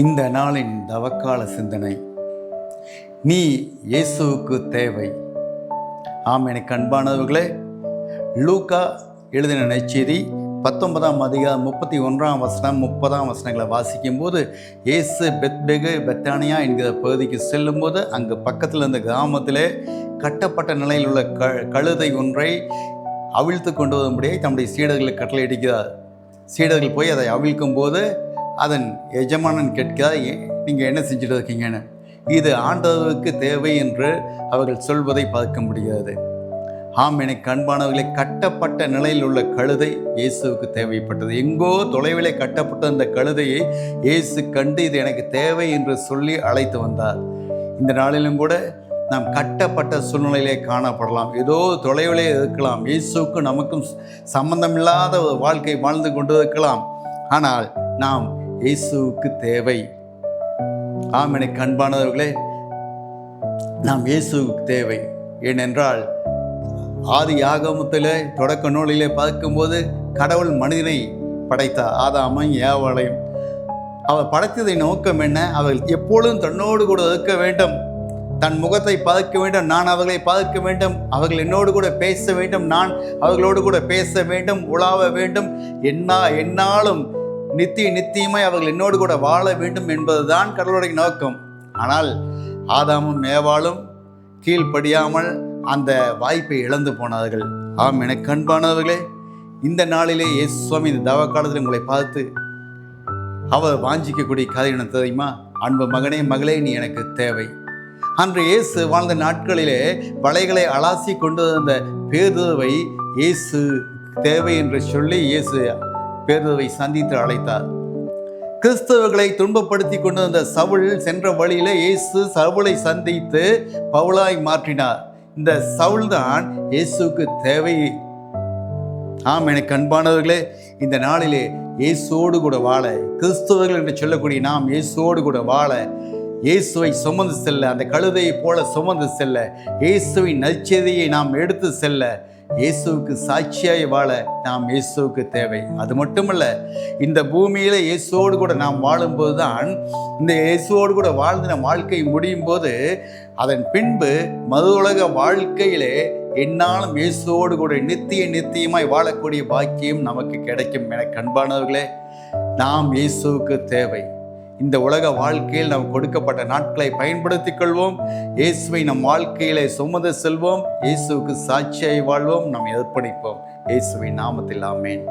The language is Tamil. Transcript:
இந்த நாளின் தவக்கால சிந்தனை, நீ இயேசுவுக்கு தேவை. ஆம், எனக்கு அன்பானவர்களே, லூக்கா எழுதின நற்செய்தி 19ஆம் அதிகாரம் 31ஆம் வசனம் 30ஆம் வசனங்களை வாசிக்கும் போது, இயேசு பெத்பெகு பெத்தானியா என்கிற பகுதிக்கு செல்லும்போது அங்கு பக்கத்தில் இருந்த கிராமத்திலே கட்டப்பட்ட நிலையில் உள்ள கழுதை ஒன்றை அவிழ்த்து கொண்டு வரும்படியே தம்முடைய சீடர்களை கட்டளையிடுகிறார். சீடர்கள் போய் அதை அவிழ்க்கும் போது அதன் எஜமானன் கேட்கிறார், நீங்கள் என்ன செஞ்சுட்டு இருக்கீங்கன்னு. இது ஆண்டவருக்கு தேவை என்று அவர்கள் சொல்வதை பார்க்க முடியாது. ஆம், எனக்கு அன்பானவர்களை, கட்டப்பட்ட நிலையில் உள்ள கழுதை இயேசுவுக்கு தேவைப்பட்டது. எங்கோ தொலைவிலே கட்டப்பட்ட அந்த கழுதையை இயேசு கண்டு இது எனக்கு தேவை என்று சொல்லி அழைத்து வந்தார். இந்த நாளிலும் கூட நாம் கட்டப்பட்ட சூழ்நிலையிலே காணப்படலாம், ஏதோ தொலைவிலே இருக்கலாம், இயேசுக்கும் நமக்கும் சம்பந்தமில்லாத ஒரு வாழ்க்கை வாழ்ந்து கொண்டு இருக்கலாம். ஆனால் நாம் இயேசுவுக்கு தேவை. ஆம், எனக்கு அன்பானவர்களே, நாம் இயேசுவுக்கு தேவை. ஏனென்றால் ஆதி ஆகமத்தில் தொடக்க நூலிலே பார்க்கும்போது கடவுள் மனிதனை படைத்தார், ஆதாமையும் ஏவாளையும். அவர் படைத்ததை நோக்கம் என்ன? அவர்கள் எப்பொழுதும் தன்னோடு கூட இருக்க வேண்டும், தன் முகத்தை பார்க்க வேண்டும், நான் அவர்களை பார்க்க வேண்டும், அவர்கள் என்னோடு கூட பேச வேண்டும், நான் அவர்களோடு கூட பேச வேண்டும், உலாவ வேண்டும், என்னாலும் நித்தியமாய் அவர்கள் என்னோடு கூட வாழ வேண்டும் என்பதுதான் கடவுளுடைய நோக்கம். ஆனால் ஆதாமும் ஏவாளும் கீழ்ப்படியாமல் அந்த வாய்ப்பை இழந்து போனார்கள். ஆம், எனக்கு அன்பானவர்களே, இந்த நாளிலே இயேசு சுவாமி இந்த தவ காலத்தில் உங்களை பார்த்து அவர் வாஞ்சிக்கக்கூடிய கதை என்ன தெரியுமா? அன்பு மகனே, மகளே, நீ எனக்கு தேவை. அன்று இயேசு வாழ்ந்த நாட்களிலே வலைகளை அலாசி கொண்டு வந்த பேதுருவை இயேசு தேவை என்று சொல்லி இயேசு பேதுருவை சந்தித்து அழைத்தார். கிறிஸ்தவர்களை துன்பப்படுத்தி கொண்டு வந்த சவுல் சென்ற வழியிலே இயேசு சவுலை சந்தித்து பவுலாய் மாற்றினார். இந்த சவுல் தான் இயேசுக்கு தேவை. ஆம், எனக்கு அன்பானவர்களே, இந்த நாளிலே இயேசுவோடு கூட வாழ, கிறிஸ்தவர்கள் என்று சொல்லக்கூடிய நாம் இயேசுவோடு கூட வாழ, இயேசுவை சுமந்து செல்ல, அந்த கழுதையை போல சுமந்து செல்ல, இயேசுவின் நற்செய்தியை நாம் எடுத்து செல்ல, இயேசுவுக்கு சாட்சியாய் வாழ நாம் இயேசுவுக்கு தேவை. அது மட்டுமல்ல, இந்த பூமியில இயேசுவோடு கூட நாம் வாழும்போது தான், இந்த இயேசுவோடு கூட வாழ்ந்து நம் வாழ்க்கை முடியும் போது, அதன் பின்பு மது உலக வாழ்க்கையிலே என்னாலும் இயேசுவோடு கூட நித்தியமாய் வாழக்கூடிய பாக்கியம் நமக்கு கிடைக்கும். எனக்கு அன்பானவர்களே, நாம் இயேசுவுக்கு தேவை. இந்த உலக வாழ்க்கையில் நாம் கொடுக்கப்பட்ட நாட்களை பயன்படுத்திக் கொள்வோம். இயேசுவை நம் வாழ்க்கையிலே சுமந்து செல்வோம். இயேசுவுக்கு சாட்சியாய் வாழ்வோம். நாம் அர்ப்பணிப்போம். இயேசுவின் நாமத்தில் ஆமென்.